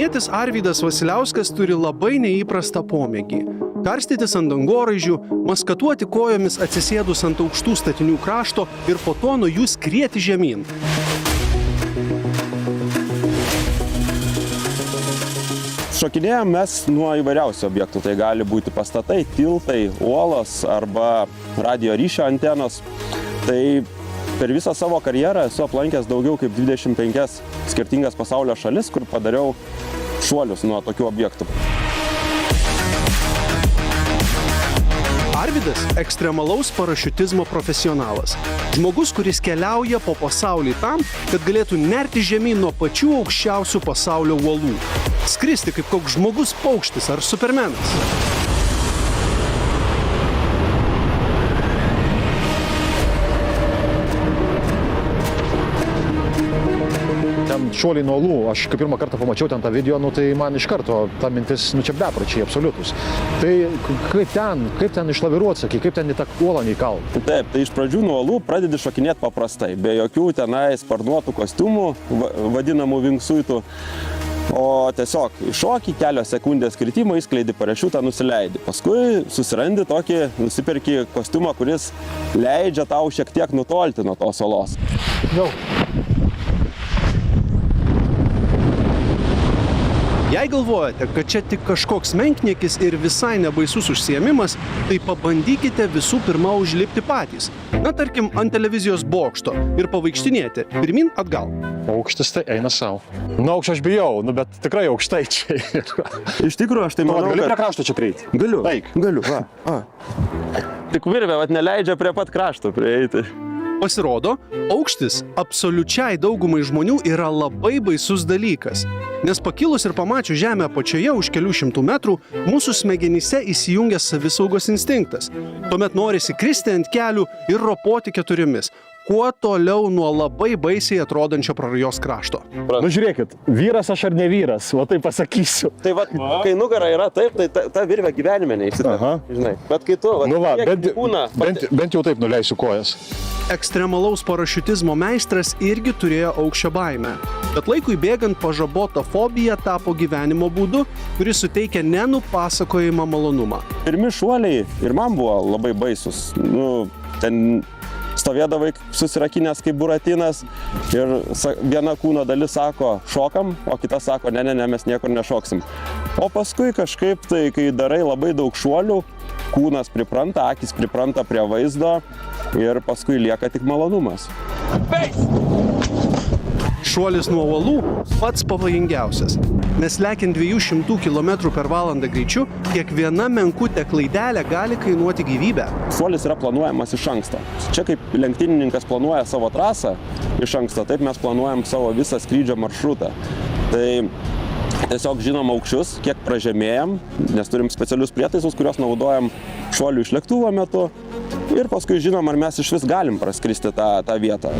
Kaunietis Arvydas Vasiliauskas turi labai neįprastą pomėgį – karstytis ant dangoraižių, maskatuoti kojomis atsisėdus ant aukštų statinių krašto ir po to nuo jų skrieti žemyn. Šokinėjom mes nuo įvairiausių objektų. Tai gali būti pastatai, tiltai, uolos arba radio ryšio antenos. Tai per visą savo karjerą esu aplankęs daugiau kaip 25 skirtingas pasaulio šalis, kur padariau šuolius nuo tokių objektų. Arvydas – ekstremalaus parašiutizmo profesionalas. Žmogus, kuris keliauja po pasaulį tam, kad galėtų nerti žemyn nuo pačių aukščiausių pasaulio uolų. Skristi kaip koks žmogus paukštis ar supermenas. Ten šuoliai nuo uolų, aš kaip pirmą kartą pamačiau ten tą video, tai man iš karto ta mintis, čia bepročiai absoliutus. Tai kaip ten išlaviruot, sakai, kaip ten į tą uolą neįkalt? Taip, tai iš pradžių nuo uolų pradedi šokinėti paprastai, be jokių tenai sparnuotų kostiumų, vadinamų wingsuitų. O tiesiog iššoki, kelios sekundės kritimo, įskleidi parašiutą, nusileidi. Paskui susirandi tokį, nusipirki kostiumą, kuris leidžia tau šiek tiek nutolti nuo tos uolos. Jau. Jei galvojate, kad čia tik kažkoks menkniekis ir visai nebaisus užsiėmimas, tai pabandykite visų pirma užlipti patys. Na, tarkim, ant televizijos bokšto ir pavaikštinėti pirmin atgal. Aukštis tai eina savo. Nu, aukščio aš bijau, bet tikrai aukštai čia yra. Iš tikrųjų, aš tai manau, Gali prie krašto čia prieiti? Galiu. Eik. Galiu, va. Tik virvė, neleidžia prie pat krašto prieiti. Pasirodo, aukštis absoliučiai daugumai žmonių yra labai baisus dalykas. Nes pakilus ir pamačius žemę apačioje už kelių šimtų metrų, mūsų smegenyse įsijungia savisaugos instinktas. Tuomet norisi kristi ant kelių ir ropoti keturiomis, kuo toliau nuo labai baisiai atrodančio prarajos krašto. Nu žiūrėkit, vyras aš ar ne vyras, va tai pasakysiu. Tai va, kai nugara yra taip, tai ta virvė gyvenime neįsideda, žinai. Bet kai tu, bent jau taip nuleisiu kojas. Ekstremalaus parašiutizmo meistras irgi turėjo aukščio baimę. Bet laikui bėgant pažabota fobija tapo gyvenimo būdu, kuris suteikia nenupasakojimą malonumą. Pirmi šuoliai ir man buvo labai baisus. Ten stovėdavai susirakinęs kaip buratinas ir viena kūno dalis sako šokam, o kita sako ne, mes niekur nešoksim. O paskui kažkaip tai, kai darai labai daug šuolių, kūnas pripranta, akis pripranta prie vaizdo ir paskui lieka tik malonumas. Šuolis nuo uolų pats pavojingiausias, nes lekiant 200 km/h greičiu, kiekviena menkutė klaidelė gali kainuoti gyvybę. Šuolis yra planuojamas iš anksto. Čia kaip lenktynininkas planuoja savo trasą iš anksto, taip mes planuojam savo visą skrydžio maršrutą. Tai tiesiog žinom aukščius, kiek pražemėjam, nes turim specialius prietaisus, kuriuos naudojam šuolių iš lėktuvo metu. Ir paskui žinom, ar mes iš vis galim praskristi tą vietą.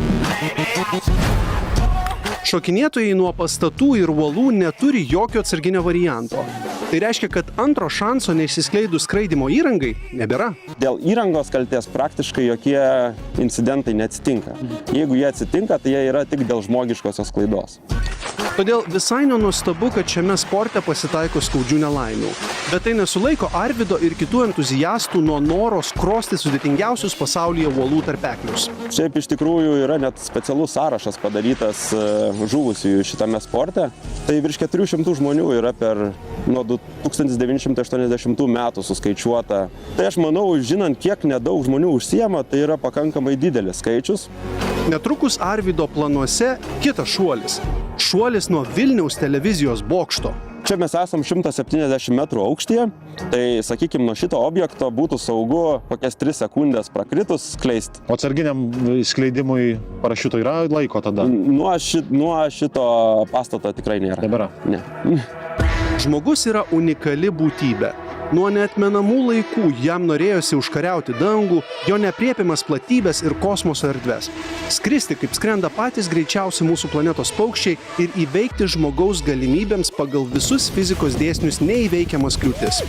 Šokinėtojai nuo pastatų ir uolų neturi jokio atsarginio varianto. Tai reiškia, kad antro šanso neišsiskleidus skraidymo įrangai nebėra. Dėl įrangos kaltės praktiškai jokie incidentai neatsitinka. Jeigu jie atsitinka, tai jie yra tik dėl žmogiškosios klaidos. Todėl visai nenuostabu, kad šiame sporte pasitaiko skaudžių nelaimių. Bet tai nesulaiko Arvydo ir kitų entuziastų nuo noro skrosti sudėtingiausius pasaulyje uolų tarpeklius. Šiaip iš tikrųjų yra net specialus sąrašas padarytas žuvusiųjų šitame sporte. Tai virš 400 žmonių yra nuo 1980 metų suskaičiuota. Tai aš manau, žinant, kiek nedaug žmonių užsiema, tai yra pakankamai didelis skaičius. Netrukus Arvydo planuose kitas šuolis. Šuolis nuo Vilniaus televizijos bokšto. Čia mes esam 170 metrų aukštyje, tai, sakykime, nuo šito objekto būtų saugu kokias 3 sekundės prakritus skleisti. O atsarginiam skleidimui parašiuto yra laiko tada? Nuo šito pastato tikrai nėra. Nebėra? Ne. Žmogus yra unikali būtybė. Nuo neatmenamų laikų jam norėjosi užkariauti dangų, jo neaprėpiamas platybės ir kosmoso erdves. Skristi, kaip skrenda patys greičiausi mūsų planetos paukščiai ir įveikti žmogaus galimybėms pagal visus fizikos dėsnius neįveikiamas kliūtis.